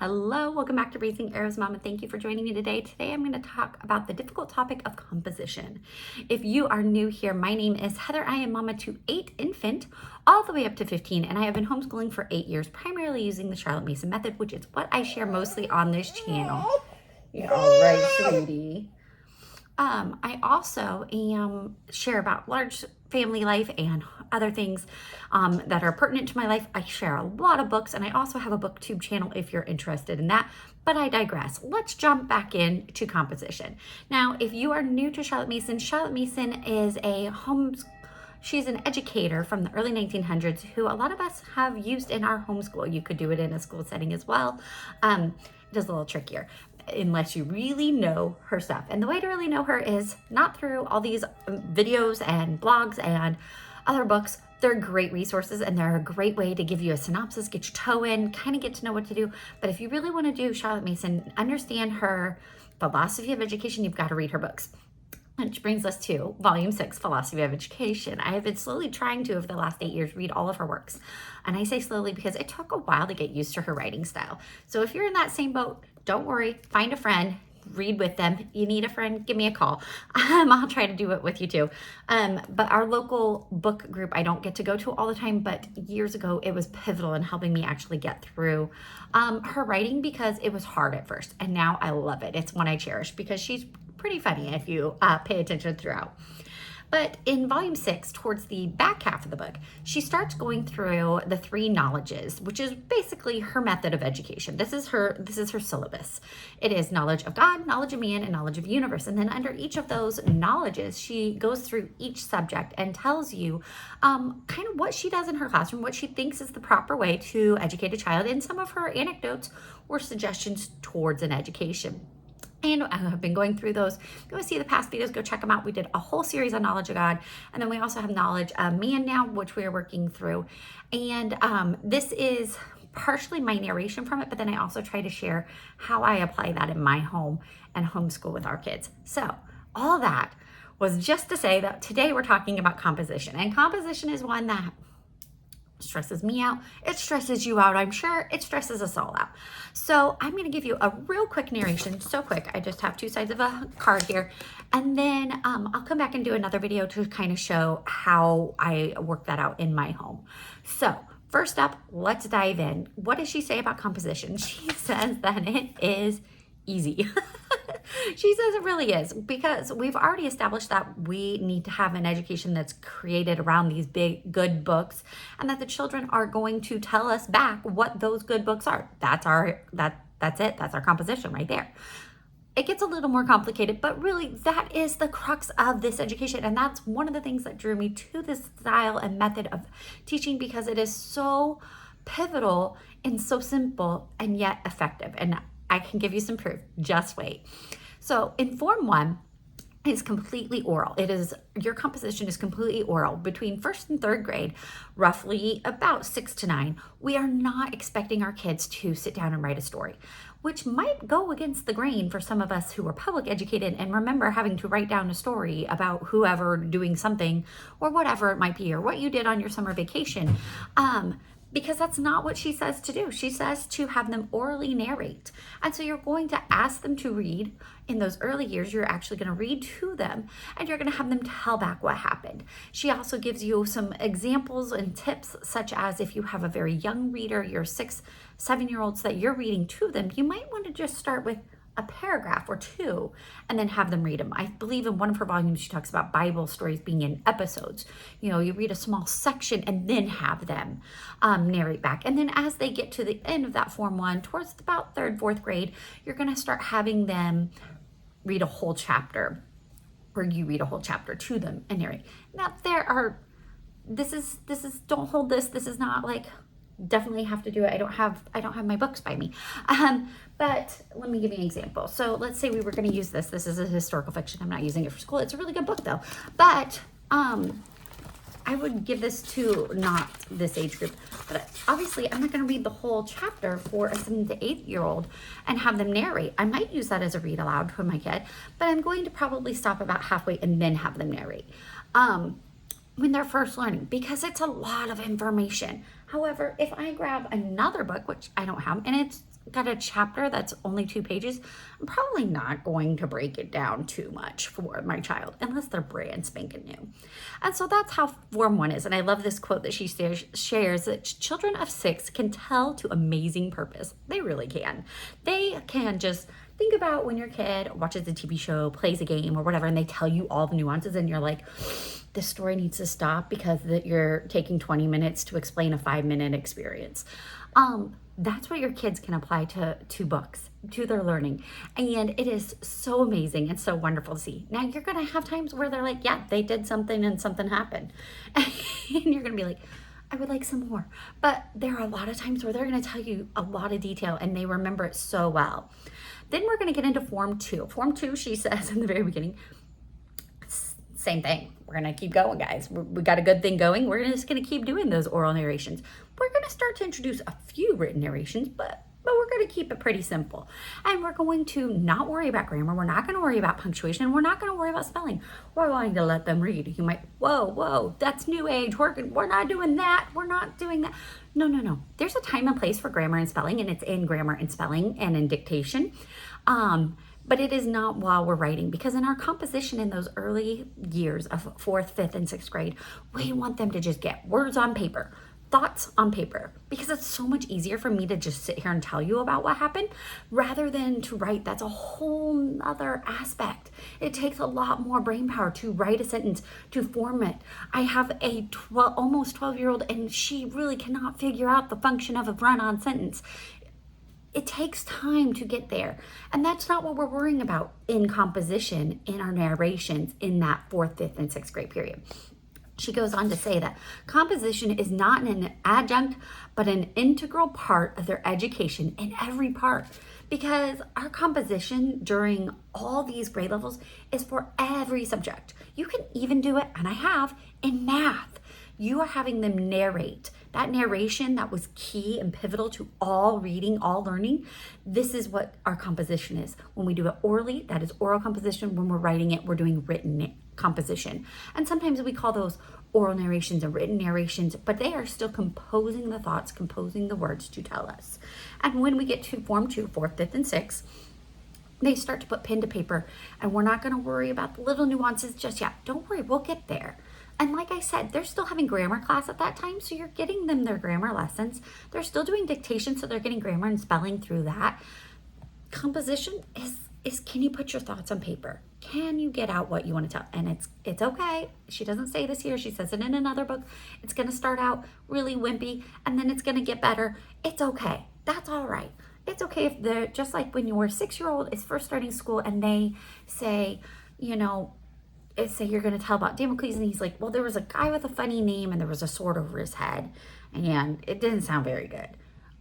Hello, welcome back to Raising Arrows Mom, and thank you for joining me today. Today I'm going to talk about the difficult topic of composition. If you are new here, my name is Heather. I am mama to 8 infant, all the way up to 15, and I have been homeschooling for 8 years, primarily using the Charlotte Mason method, which is what I share mostly on this channel. You're all right, sweetie. I also share about large family life and other things that are pertinent to my life. I share a lot of books, and I also have a booktube channel if you're interested in that, but I digress. Let's jump back into composition. Now, if you are new to Charlotte Mason is she's an educator from the early 1900s who a lot of us have used in our homeschool. You could do it in a school setting as well. Just a little trickier unless you really know her stuff. And the way to really know her is not through all these videos and blogs and other books. They're great resources and they're a great way to give you a synopsis, get your toe in, kind of get to know what to do. But if you really want to do Charlotte Mason, understand her philosophy of education, you've got to read her books. Which brings us to Volume 6, Philosophy of Education. I have been slowly trying to, over the last 8 years, read all of her works. And I say slowly because it took a while to get used to her writing style. So if you're in that same boat, don't worry, find a friend, read with them. You need a friend, give me a call. I'll try to do it with you too. But our local book group, I don't get to go to all the time, but years ago, it was pivotal in helping me actually get through her writing because it was hard at first. And now I love it. It's one I cherish because she's pretty funny if you pay attention throughout. But in Volume 6, towards the back half of the book, she starts going through the 3 knowledges, which is basically her method of education. This is her syllabus. It is knowledge of God, knowledge of man, and knowledge of the universe. And then under each of those knowledges, she goes through each subject and tells you kind of what she does in her classroom, what she thinks is the proper way to educate a child, and some of her anecdotes or suggestions towards an education. And I have been going through those. Go see the past videos, go check them out. We did a whole series on knowledge of God. And then we also have knowledge of man now, which we are working through. And this is partially my narration from it, but then I also try to share how I apply that in my home and homeschool with our kids. So all that was just to say that today we're talking about composition. And composition is one that stresses me out. It stresses you out, I'm sure. It stresses us all out. So I'm going to give you a real quick narration, so quick. I just have 2 sides of a card here. And then I'll come back and do another video to kind of show how I work that out in my home. So first up, let's dive in. What does she say about composition? She says that it is easy. She says it really is, because we've already established that we need to have an education that's created around these big, good books, and that the children are going to tell us back what those good books are. That's it. That's our composition right there. It gets a little more complicated, but really that is the crux of this education. And that's one of the things that drew me to this style and method of teaching, because it is so pivotal and so simple and yet effective. And I can give you some proof. Just wait. So in Form 1, is completely oral. Your composition is completely oral. Between 1st and 3rd grade, roughly about 6 to 9, we are not expecting our kids to sit down and write a story, which might go against the grain for some of us who are public educated and remember having to write down a story about whoever doing something or whatever it might be, or what you did on your summer vacation. Because that's not what she says to do. She says to have them orally narrate. And so you're going to ask them to read. In those early years, you're actually going to read to them, and you're going to have them tell back what happened. She also gives you some examples and tips, such as if you have a very young reader, your 6, 7-year-olds that you're reading to them, you might want to just start with a paragraph or 2 and then have them read them. I believe in one of her volumes, she talks about Bible stories being in episodes. You read a small section and then have them narrate back. And then as they get to the end of that Form 1, towards about 3rd, 4th grade, you're going to start having them read a whole chapter, or you read a whole chapter to them and narrate. Now this is, don't hold this. This is not like, definitely have to do it. I don't have my books by me. But let me give you an example. So let's say we were going to use this. This is a historical fiction. I'm not using it for school. It's a really good book though. But I would give this to not this age group. But obviously I'm not going to read the whole chapter for a 7 to 8-year-old and have them narrate. I might use that as a read aloud for my kid, but I'm going to probably stop about halfway and then have them narrate. When they're first learning, because it's a lot of information. However, if I grab another book, which I don't have, and it's got a chapter that's only 2 pages, I'm probably not going to break it down too much for my child unless they're brand spanking new. And so that's how Form 1 is. And I love this quote that she shares that children of 6 can tell to amazing purpose. They really can. They can just think about when your kid watches a TV show, plays a game or whatever, and they tell you all the nuances and you're like, this story needs to stop because you're taking 20 minutes to explain a 5-minute experience. That's what your kids can apply to books, to their learning. And it is so amazing and so wonderful to see. Now you're going to have times where they're like, yeah, they did something and something happened. And you're going to be like, I would like some more. But there are a lot of times where they're going to tell you a lot of detail and they remember it so well. Then we're going to get into Form 2. Form 2, she says in the very beginning, same thing. We're going to keep going, guys. We got a good thing going. We're just going to keep doing those oral narrations. We're going to start to introduce a few written narrations, but we're going to keep it pretty simple. And we're going to not worry about grammar. We're not going to worry about punctuation. We're not going to worry about spelling. We're going to let them read. You might, whoa, that's new age. We're not doing that. We're not doing that. No. There's a time and place for grammar and spelling, and it's in grammar and spelling and in dictation. But it is not while we're writing, because in our composition in those early years of 4th, 5th, and 6th grade, we want them to just get words on paper, thoughts on paper, because it's so much easier for me to just sit here and tell you about what happened rather than to write. That's a whole other aspect. It takes a lot more brain power to write a sentence, to form it. I have a almost 12-year-old and she really cannot figure out the function of a run-on sentence. It takes time to get there. And that's not what we're worrying about in composition, in our narrations, in that 4th, 5th, and 6th grade period. She goes on to say that composition is not an adjunct, but an integral part of their education in every part. Because our composition during all these grade levels is for every subject. You can even do it, and I have, in math. You are having them narrate. That narration that was key and pivotal to all reading, all learning. This is what our composition is. When we do it orally, that is oral composition. When we're writing it, we're doing written composition. And sometimes we call those oral narrations and written narrations, but they are still composing the thoughts, composing the words to tell us. And when we get to Form 2, 4th, 5th, and 6th, they start to put pen to paper, and we're not going to worry about the little nuances just yet. Don't worry, we'll get there. And like I said, they're still having grammar class at that time, so you're getting them their grammar lessons. They're still doing dictation, so they're getting grammar and spelling through that. Composition is can you put your thoughts on paper? Can you get out what you want to tell? And it's okay. She doesn't say this here. She says it in another book. It's going to start out really wimpy, and then it's going to get better. It's okay. That's all right. It's okay if they're just like when your 6-year-old is first starting school and they say, say you're going to tell about Damocles, and he's like, well, there was a guy with a funny name and there was a sword over his head, and it didn't sound very good.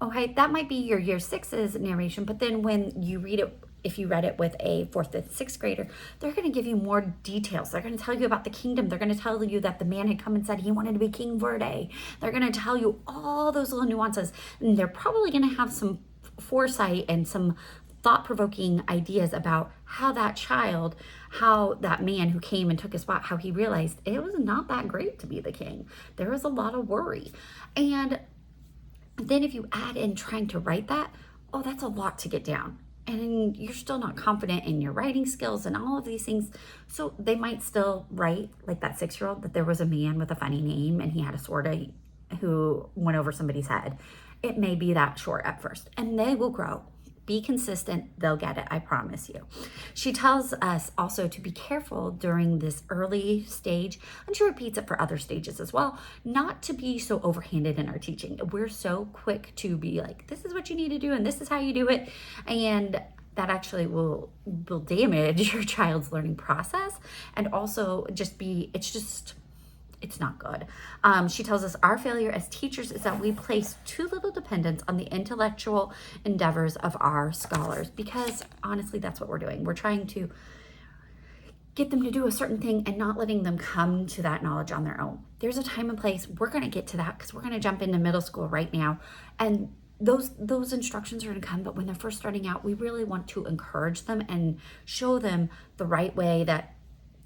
Okay, that might be your year 6's narration, but then when you read it, if you read it with a 4th, 5th, 6th grader, they're going to give you more details. They're going to tell you about the kingdom. They're going to tell you that the man had come and said he wanted to be king for a day. They're going to tell you all those little nuances, and they're probably going to have some foresight and some thought-provoking ideas about how that man who came and took his spot, how he realized it was not that great to be the king. There was a lot of worry. And then if you add in trying to write that, that's a lot to get down. And you're still not confident in your writing skills and all of these things. So they might still write, like that 6-year-old, that there was a man with a funny name and he had a sword who went over somebody's head. It may be that short at first, and they will grow. Be consistent, they'll get it, I promise you. She tells us also to be careful during this early stage, and she repeats it for other stages as well, not to be so overhanded in our teaching. We're so quick to be like, this is what you need to do, and this is how you do it, and that actually will damage your child's learning process, and also it's not good. She tells us our failure as teachers is that we place too little dependence on the intellectual endeavors of our scholars, because honestly, that's what we're doing. We're trying to get them to do a certain thing and not letting them come to that knowledge on their own. There's a time and place. We're going to get to that because we're going to jump into middle school right now. And those instructions are going to come, but when they're first starting out, we really want to encourage them and show them the right way that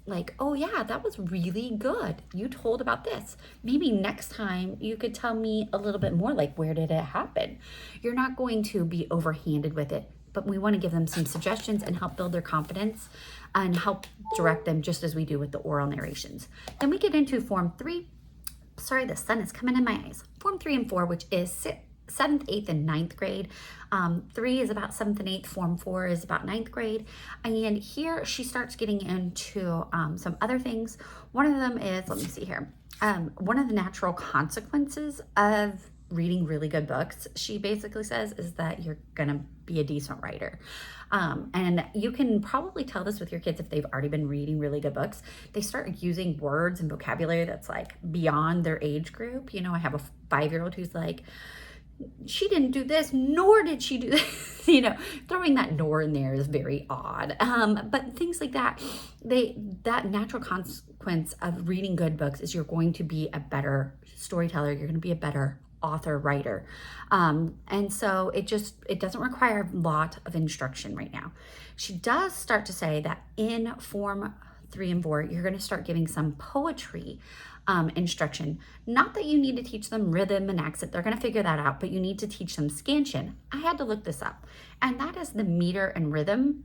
like, oh yeah, that was really good. You told about this. Maybe next time you could tell me a little bit more, like, where did it happen? You're not going to be overhanded with it, but we want to give them some suggestions and help build their confidence and help direct them just as we do with the oral narrations. Then we get into Form 3. Sorry, the sun is coming in my eyes. Form 3 and 4, which is 7th, 8th, and 9th grade. 3 is about 7th and 8th. Form 4 is about 9th grade. And here she starts getting into some other things. One of them is, let me see here, one of the natural consequences of reading really good books, she basically says, is that you're gonna be a decent writer. And you can probably tell this with your kids if they've already been reading really good books. They start using words and vocabulary that's like beyond their age group. You know, I have a 5-year-old who's like, she didn't do this, nor did she do this. You know, throwing that nor in there is very odd. But things like that, that natural consequence of reading good books is you're going to be a better storyteller. You're going to be a better author, writer. And so it doesn't require a lot of instruction right now. She does start to say that in Form 3 and 4, you're going to start giving some poetry instruction. Not that you need to teach them rhythm and accent, they're going to figure that out, but you need to teach them scansion. I had to look this up, and that is the meter and rhythm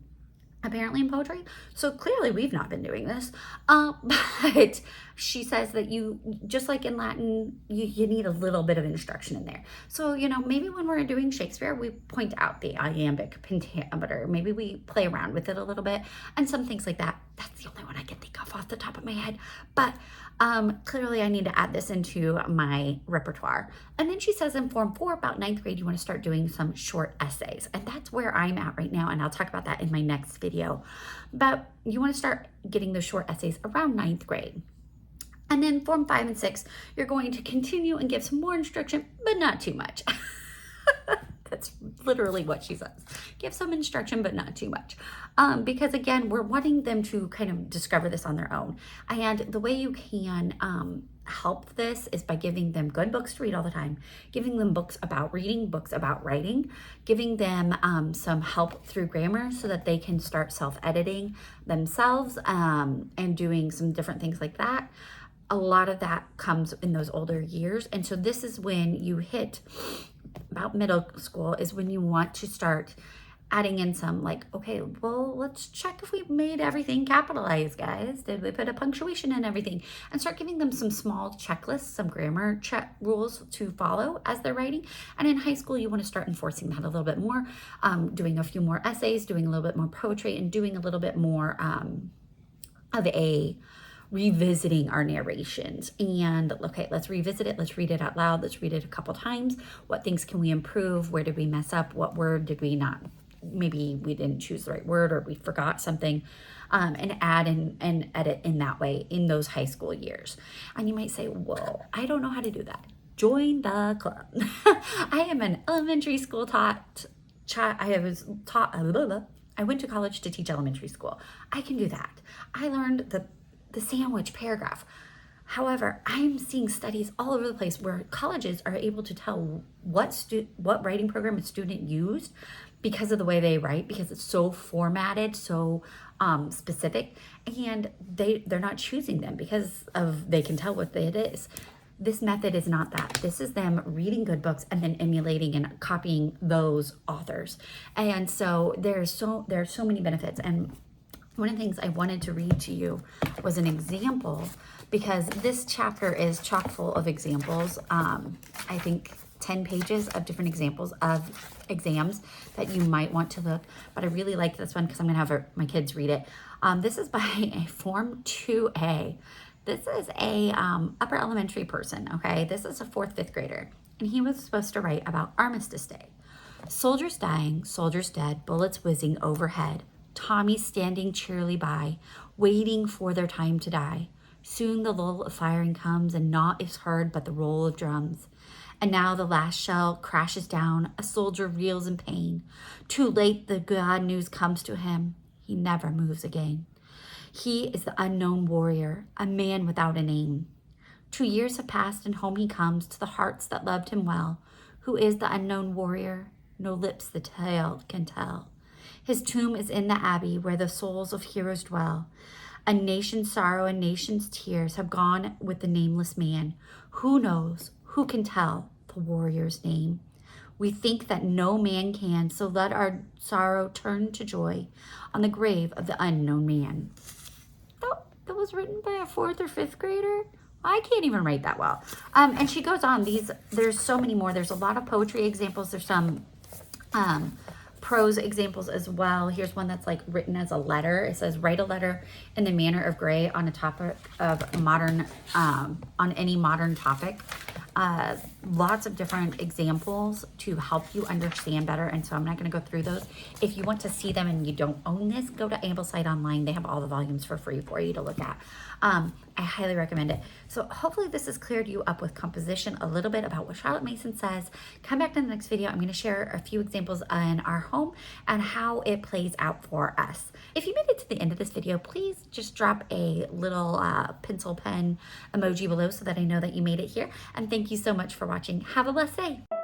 apparently in poetry. So clearly we've not been doing this, but she says that you, just like in Latin, you need a little bit of instruction in there. So, you know, maybe when we're doing Shakespeare, we point out the iambic pentameter, maybe we play around with it a little bit and some things like that. That's the only one I can think of off the top of my head, but clearly I need to add this into my repertoire. And then she says in Form 4, about 9th grade, you want to start doing some short essays. And that's where I'm at right now. And I'll talk about that in my next video. But you want to start getting those short essays around 9th grade. And then Form 5 and 6, you're going to continue and give some more instruction, but not too much. That's literally what she says. Give some instruction, but not too much. Because again, we're wanting them to kind of discover this on their own. And the way you can help this is by giving them good books to read all the time, giving them books about reading, books about writing, giving them some help through grammar so that they can start self-editing themselves and doing some different things like that. A lot of that comes in those older years. And so this is when you hit about middle school, is when you want to start adding in some, like, okay, well, let's check if we made everything capitalized, guys. Did we put a punctuation in everything? And start giving them some small checklists, some grammar check rules to follow as they're writing. And in high school, you want to start enforcing that a little bit more, doing a few more essays, doing a little bit more poetry, and doing a little bit more of a revisiting our narrations. And okay, let's revisit it. Let's read it out loud. Let's read it a couple times. What things can we improve? Where did we mess up? What word did we not? Maybe we didn't choose the right word, or we forgot something, and add and edit in that way in those high school years. And you might say, whoa, I don't know how to do that. Join the club. I am an elementary school taught. I went to college to teach elementary school. I can do that. I learned the sandwich paragraph. However, I'm seeing studies all over the place where colleges are able to tell what writing program a student used because of the way they write, because it's so formatted, so specific, and they're not choosing them because of they can tell what it is. This method is not that. This is them reading good books and then emulating and copying those authors. And so there's so many benefits. And one of the things I wanted to read to you was an example, because this chapter is chock full of examples. I think 10 pages of different examples of exams that you might want to look, but I really like this one because I'm gonna have my kids read it. This is by a Form 2A. This is a upper elementary person, okay? This is a 4th, 5th grader, and he was supposed to write about Armistice Day. Soldiers dying, soldiers dead, bullets whizzing overhead. Tommy standing cheerily by, waiting for their time to die. Soon the lull of firing comes, and naught is heard but the roll of drums. And now the last shell crashes down, a soldier reels in pain. Too late the glad news comes to him, he never moves again. He is the unknown warrior, a man without a name. 2 years have passed, and home he comes to the hearts that loved him well. Who is the unknown warrior? No lips the tale can tell. His tomb is in the abbey where the souls of heroes dwell. A nation's sorrow and nation's tears have gone with the nameless man. Who knows? Who can tell the warrior's name? We think that no man can, so let our sorrow turn to joy on the grave of the unknown man. That was written by a 4th or 5th grader. I can't even write that well. And she goes on. There's so many more. There's a lot of poetry examples. There's some prose examples as well. Here's one that's like written as a letter. It says, write a letter in the manner of Gray on a topic of modern, on any modern topic. Lots of different examples to help you understand better. And so I'm not going to go through those. If you want to see them and you don't own this, go to Amblesite Online. They have all the volumes for free for you to look at. I highly recommend it. So hopefully this has cleared you up with composition, a little bit about what Charlotte Mason says. Come back to the next video. I'm going to share a few examples in our home and how it plays out for us. If you made it to the end of this video, please just drop a little pencil pen emoji below so that I know that you made it here. And thank you so much for watching. Have a blessed day.